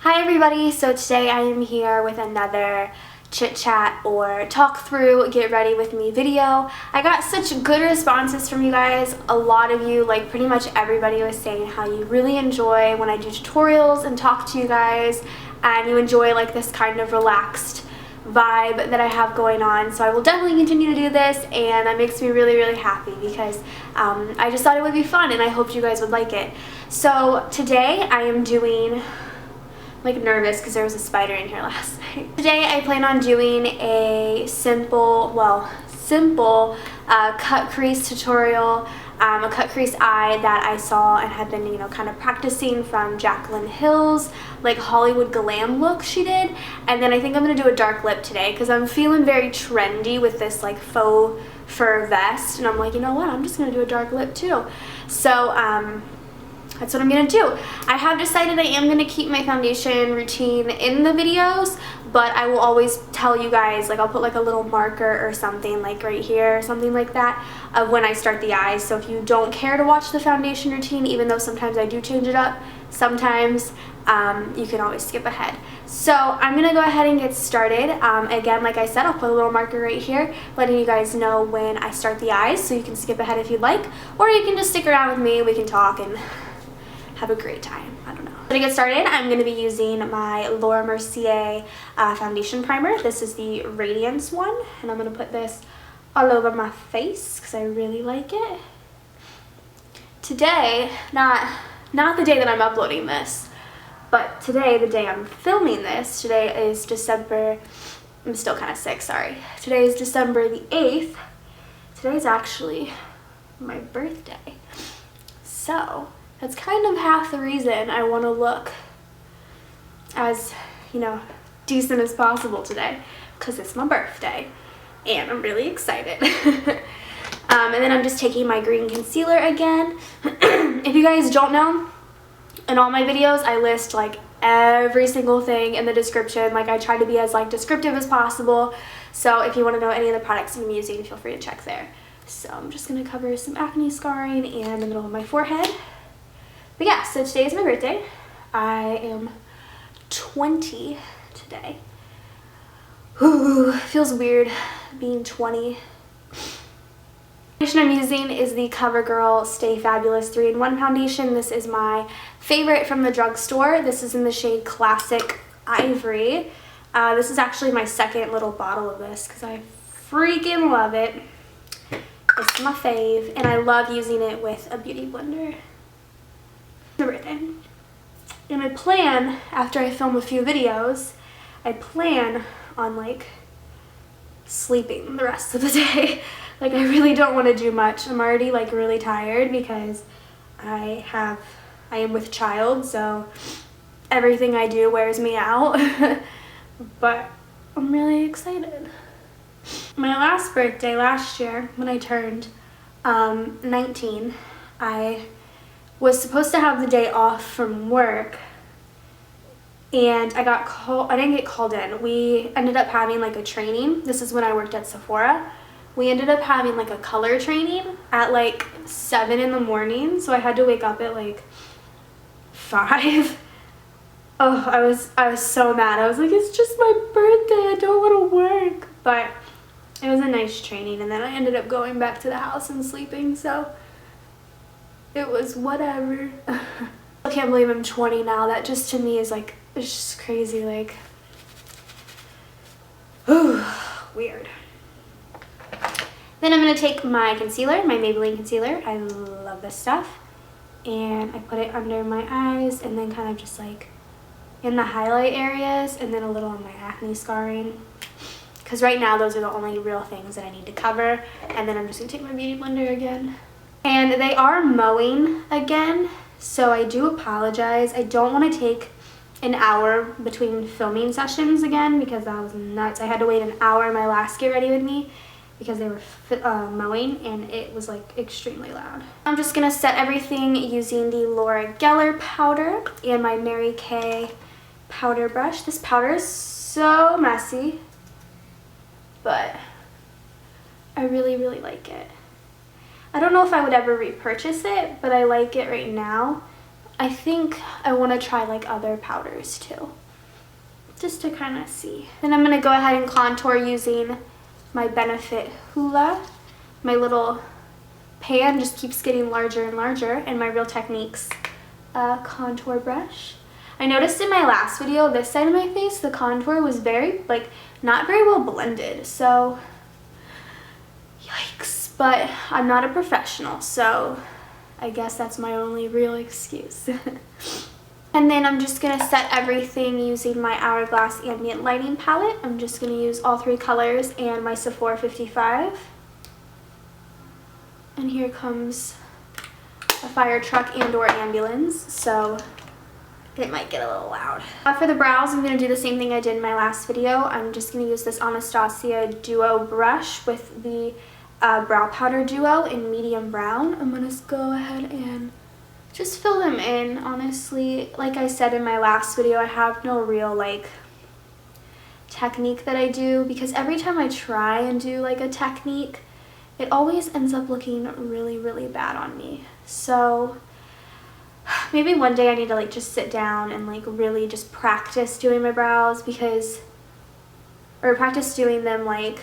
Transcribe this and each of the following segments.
Hi everybody, so today I am here with another chit chat or talk through get ready with me video. I got such good responses from you guys. A lot of you, like pretty much everybody, was saying how you really enjoy when I do tutorials and talk to you guys, and you enjoy like this kind of relaxed vibe that I have going on. So I will definitely continue to do this, and that makes me really happy because I just thought it would be fun and I hoped you guys would like it. So today I am doing, like, nervous because there was a spider in here last night. Today I plan on doing a simple cut crease tutorial, a cut crease eye that I saw and had been, kind of practicing from Jaclyn Hill's like Hollywood glam look she did. And then I think I'm gonna do a dark lip today because I'm feeling very trendy with this like faux fur vest, and I'm like, you know what, I'm just gonna do a dark lip too. So that's what I'm gonna do. I have decided I am gonna keep my foundation routine in the videos, but I will always tell you guys, like I'll put like a little marker or something like right here or something like that of when I start the eyes. So if you don't care to watch the foundation routine, even though sometimes I do change it up, sometimes you can always skip ahead. So I'm gonna go ahead and get started. Again, like I said, I'll put a little marker right here letting you guys know when I start the eyes, so you can skip ahead if you'd like, or you can just stick around with me, we can talk and have a great time. I don't know. To get started, I'm going to be using my Mercier foundation primer. This is the Radiance one, and I'm going to put this all over my face because I really like it. Today, not the day that I'm uploading this, but today, the day I'm filming this, today is December, I'm still kind of sick, sorry. Today is December the 8th. Today is actually my birthday. So that's kind of half the reason I want to look as, decent as possible today, because it's my birthday and I'm really excited. And then I'm just taking my green concealer again. If you guys don't know, in all my videos I list like every single thing in the description. Like I try to be as like descriptive as possible. So if you want to know any of the products I'm using, feel free to check there. So I'm just going to cover some acne scarring and the middle of my forehead. But yeah, so today is my birthday. I am 20 today. Ooh, feels weird being 20. The foundation I'm using is the CoverGirl Stay Fabulous 3-in-1 foundation. This is my favorite from the drugstore. This is in the shade Classic Ivory. This is actually my second little bottle of this because I freaking love it. It's my fave, and I love using it with a beauty blender. And I plan, after I film a few videos, I plan on like sleeping the rest of the day. Like I really don't want to do much. I'm already like really tired because I am with child, so everything I do wears me out. But I'm really excited. My last birthday last year, when I turned 19, I was supposed to have the day off from work, and I didn't get called in. We ended up having like a training. This is when I worked at Sephora. We ended up having like a color training at like 7 in the morning, so I had to wake up at like 5. Oh, I was so mad. I was like, it's just my birthday, I don't want to work. But it was a nice training, and then I ended up going back to the house and sleeping, so it was whatever. I can't believe I'm 20 now. That just to me is like, it's just crazy, like, ooh, weird. Then I'm going to take my concealer, my Maybelline concealer. I love this stuff. And I put it under my eyes and then kind of just like in the highlight areas and then a little on my acne scarring. Because right now those are the only real things that I need to cover. And then I'm just going to take my beauty blender again. And they are mowing again, so I do apologize. I don't want to take an hour between filming sessions again because that was nuts. I had to wait an hour in my last Get Ready With Me because they were mowing, and it was like extremely loud. I'm just going to set everything using the Gellar powder and my Mary Kay powder brush. This powder is so messy, but I really like it. I don't know if I would ever repurchase it, but I like it right now. I think I want to try like other powders too, just to kind of see. Then I'm going to go ahead and contour using my Benefit Hoola. My little pan just keeps getting larger and larger, and my Real Techniques contour brush. I noticed in my last video, this side of my face, the contour was very, like, not very well blended, so yikes. But I'm not a professional, so I guess that's my only real excuse. And then I'm just going to set everything using my Hourglass Ambient Lighting Palette. I'm just going to use all 3 colors and my Sephora 55. And here comes a fire truck and or ambulance, so it might get a little loud. For the brows, I'm going to do the same thing I did in my last video. I'm just going to use this Anastasia Duo brush with the brow powder duo in medium brown. I'm going to go ahead and just fill them in. Honestly, like I said in my last video, I have no real like technique that I do, because every time I try and do like a technique, it always ends up looking really, really bad on me. So maybe one day I need to like just sit down and like really just practice doing my brows, or practice doing them like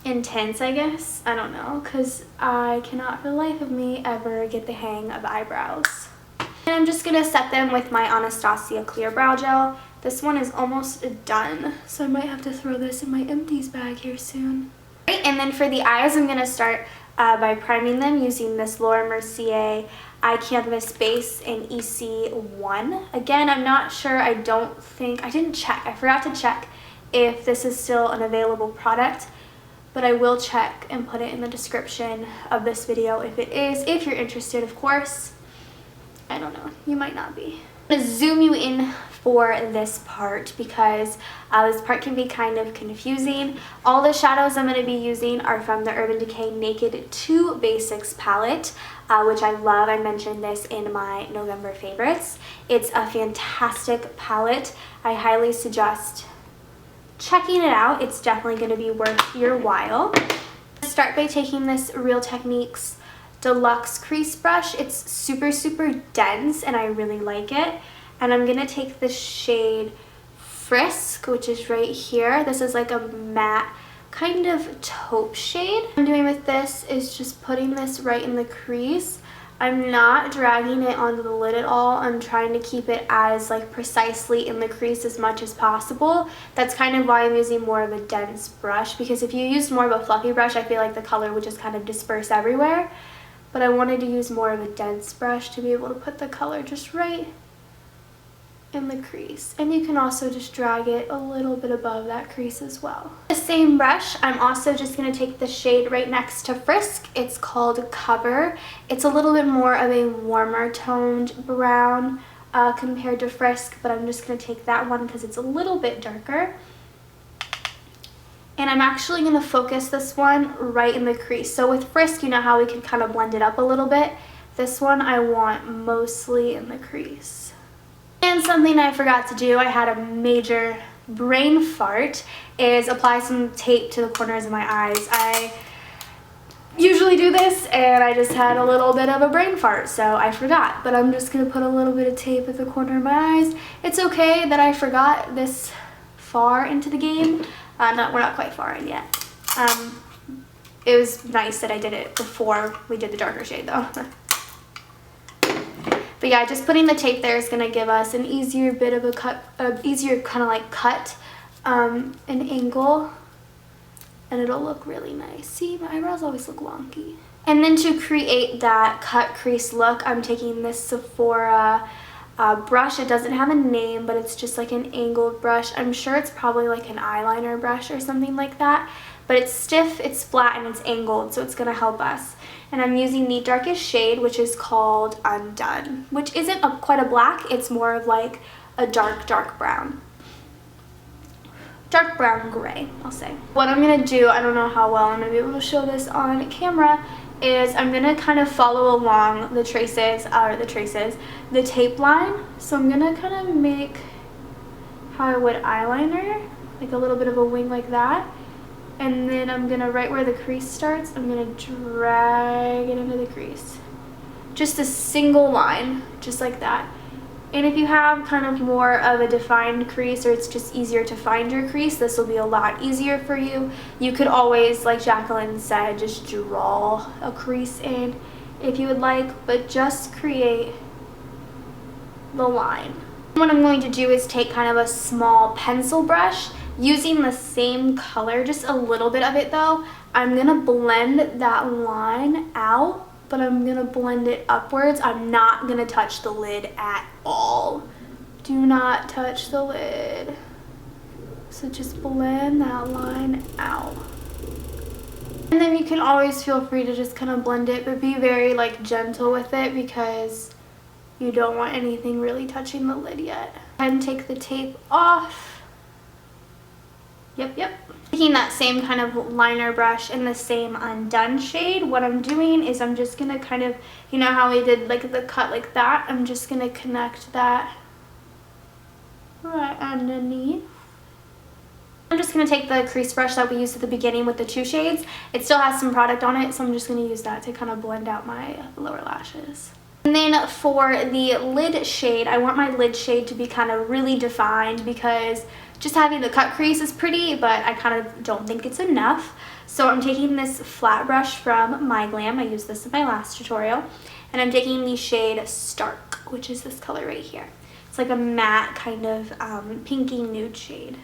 intense, I guess. I don't know, because I cannot for the life of me ever get the hang of eyebrows. And I'm just going to set them with my Anastasia Clear Brow Gel. This one is almost done, so I might have to throw this in my empties bag here soon. Right, and then for the eyes, I'm going to start by priming them using this Laura Mercier Eye Canvas Base in EC1. Again, I'm not sure, I didn't check. I forgot to check if this is still an available product, but I will check and put it in the description of this video if it is, if you're interested, of course. I don't know, you might not be. I'm going to zoom you in for this part because this part can be kind of confusing. All the shadows I'm going to be using are from the Urban Decay Naked 2 Basics palette, which I love. I mentioned this in my November favorites. It's a fantastic palette. I highly suggest checking it out. It's definitely going to be worth your while. Start by taking this Real Techniques Deluxe Crease brush. It's super, super dense and I really like it. And I'm going to take the shade Frisk, which is right here. This is like a matte kind of taupe shade. What I'm doing with this is just putting this right in the crease. I'm not dragging it onto the lid at all. I'm trying to keep it as like precisely in the crease as much as possible. That's kind of why I'm using more of a dense brush, because if you used more of a fluffy brush, I feel like the color would just kind of disperse everywhere. But I wanted to use more of a dense brush to be able to put the color just right in the crease. And you can also just drag it a little bit above that crease as well. The same brush, I'm also just going to take the shade right next to Frisk. It's called Cover. It's a little bit more of a warmer toned brown compared to Frisk, but I'm just going to take that one because it's a little bit darker. And I'm actually going to focus this one right in the crease. So with Frisk, you know how we can kind of blend it up a little bit. This one I want mostly in the crease. And something I forgot to do, I had a major brain fart, is apply some tape to the corners of my eyes. I usually do this and I just had a little bit of a brain fart, so I forgot. But I'm just going to put a little bit of tape at the corner of my eyes. It's okay that I forgot this far into the game. We're not quite far in yet. It was nice that I did it before we did the darker shade though. But yeah, just putting the tape there is going to give us an easier bit of a cut, easier kind of like cut, an angle, and it'll look really nice. See, my eyebrows always look wonky. And then to create that cut crease look, I'm taking this Sephora brush. It doesn't have a name, but it's just like an angled brush. I'm sure it's probably like an eyeliner brush or something like that. But it's stiff, it's flat, and it's angled, so it's going to help us. And I'm using the darkest shade, which is called Undone, which isn't quite a black. It's more of like a dark, dark brown. Dark brown gray, I'll say. What I'm going to do, I don't know how well I'm going to be able to show this on camera, is I'm going to kind of follow along the the tape line. So I'm going to kind of make how I would eyeliner, like a little bit of a wing like that. And then I'm going to, right where the crease starts, I'm going to drag it into the crease. just a single line, just like that. And if you have kind of more of a defined crease, or it's just easier to find your crease, this will be a lot easier for you. You could always, like Jaclyn said, just draw a crease in if you would like, but just create the line. What I'm going to do is take kind of a small pencil brush, using the same color, just a little bit of it though. I'm gonna blend that line out, but I'm gonna blend it upwards. I'm not gonna touch the lid at all. Do not touch the lid. So just blend that line out. And then you can always feel free to just kind of blend it, but be very like gentle with it because you don't want anything really touching the lid yet. And take the tape off. Yep. Taking that same kind of liner brush in the same Undone shade, what I'm doing is I'm just gonna kind of, you know how we did like the cut like that? I'm just gonna connect that right underneath. I'm just gonna take the crease brush that we used at the beginning with the 2 shades. It still has some product on it, so I'm just gonna use that to kind of blend out my lower lashes. And then for the lid shade, I want my lid shade to be kind of really defined because just having the cut crease is pretty, but I kind of don't think it's enough. So I'm taking this flat brush from My Glam. I used this in my last tutorial. And I'm taking the shade Stark, which is this color right here. It's like a matte kind of pinky nude shade.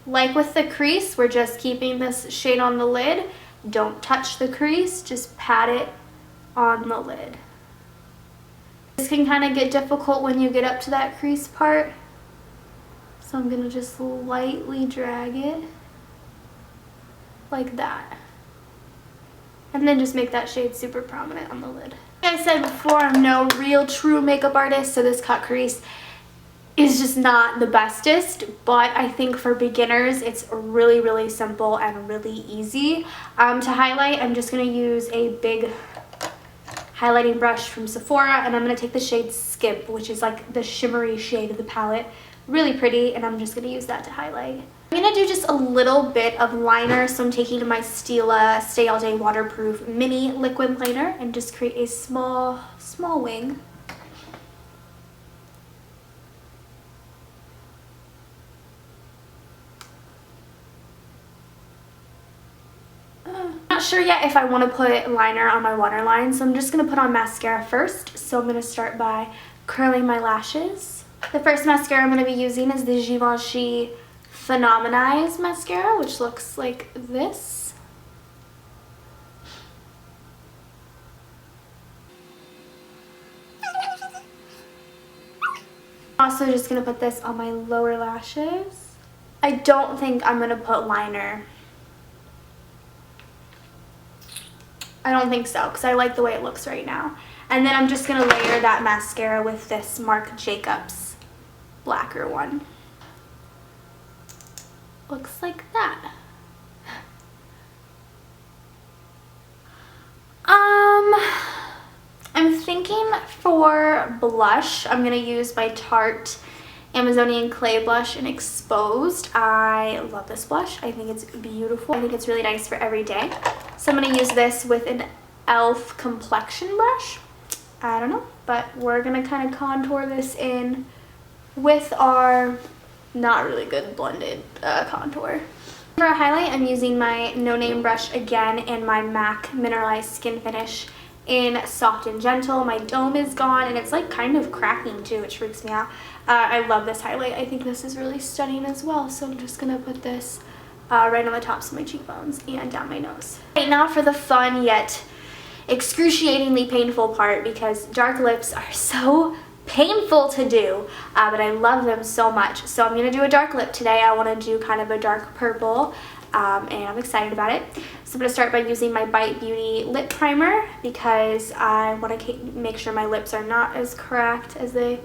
Like with the crease, we're just keeping this shade on the lid. Don't touch the crease, just pat it on the lid. This can kind of get difficult when you get up to that crease part. So I'm going to just lightly drag it like that. And then just make that shade super prominent on the lid. Like I said before, I'm no real true makeup artist, so this cut crease is just not the bestest, but I think for beginners it's really simple and really easy. To highlight, I'm just going to use a big highlighting brush from Sephora, and I'm going to take the shade Skimp, which is like the shimmery shade of the palette. Really pretty, and I'm just going to use that to highlight. I'm going to do just a little bit of liner, so I'm taking my Stila Stay All Day Waterproof Mini Liquid Liner and just create a small wing. Not sure yet if I want to put liner on my waterline, so I'm just going to put on mascara first. So I'm going to start by curling my lashes. The first mascara I'm going to be using is the Givenchy Phenomen'Eyes mascara, which looks like this. Also just going to put this on my lower lashes. I don't think I'm going to put liner. I don't think so, because I like the way it looks right now. And then I'm just going to layer that mascara with this Marc Jacobs Blacquer one. Looks like that. I'm thinking for blush, I'm going to use my Tarte Amazonian Clay Blush in Exposed. I love this blush. I think it's beautiful. I think it's really nice for every day. So I'm going to use this with an e.l.f. complexion brush. I don't know, but we're going to kind of contour this in with our not really good blended contour. For a highlight, I'm using my No Name brush again and my MAC Mineralized Skin Finish in Soft and Gentle. My dome is gone and it's like kind of cracking too, which freaks me out. I love this highlight. I think this is really stunning as well, so I'm just going to put this right on the tops of my cheekbones and down my nose. Right now for the fun yet excruciatingly painful part, because dark lips are so painful to do, but I love them so much. So I'm going to do a dark lip today. I want to do kind of a dark purple, and I'm excited about it. So I'm going to start by using my Bite Beauty lip primer because I want to make sure my lips are not as cracked as they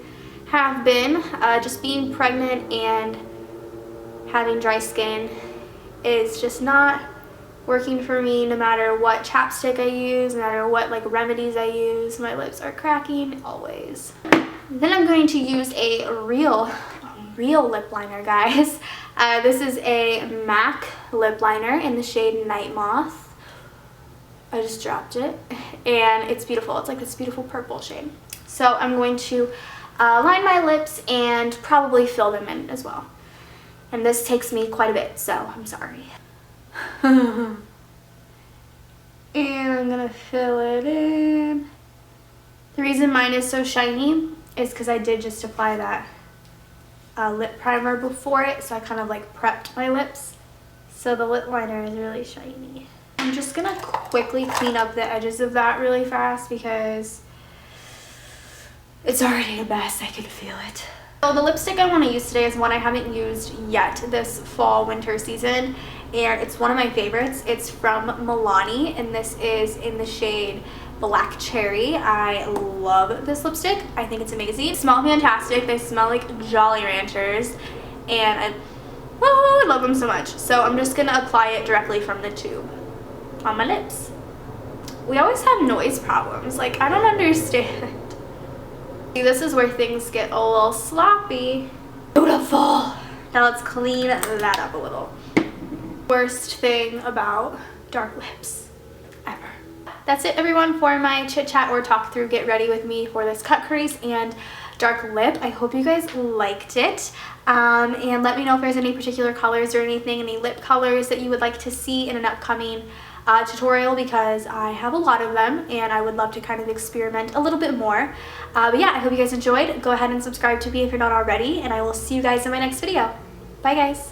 have been. Just being pregnant and having dry skin is just not working for me. No matter what chapstick I use, no matter what like remedies I use, my lips are cracking always. Then I'm going to use a real lip liner, guys. This is a MAC lip liner in the shade Night Moth. I just dropped it, and it's beautiful. It's like this beautiful purple shade. So I'm going to line my lips and probably fill them in as well. And this takes me quite a bit, so I'm sorry. And I'm gonna fill it in. The reason mine is so shiny is because I did just apply that lip primer before it, so I kind of like prepped my lips. So the lip liner is really shiny. I'm just gonna quickly clean up the edges of that really fast because it's already a mess. I can feel it. So the lipstick I want to use today is one I haven't used yet this fall winter season, and it's one of my favorites. It's from Milani, and this is in the shade Black Cherry. I love this lipstick. I think it's amazing. They smell fantastic. They smell like Jolly Ranchers, and I love them so much. So I'm just gonna apply it directly from the tube on my lips. We always have noise problems. Like, I don't understand. See, this is where things get a little sloppy. Beautiful. Now let's clean that up a little. Worst thing about dark lips ever. That's it, everyone, for my chit chat or talk through get ready with me for this cut crease and dark lip. I hope you guys liked it. And let me know if there's any particular colors or anything, any lip colors that you would like to see in an upcoming tutorial, because I have a lot of them and I would love to kind of experiment a little bit more. But yeah, I hope you guys enjoyed. Go ahead and subscribe to me if you're not already, and I will see you guys in my next video. Bye, guys.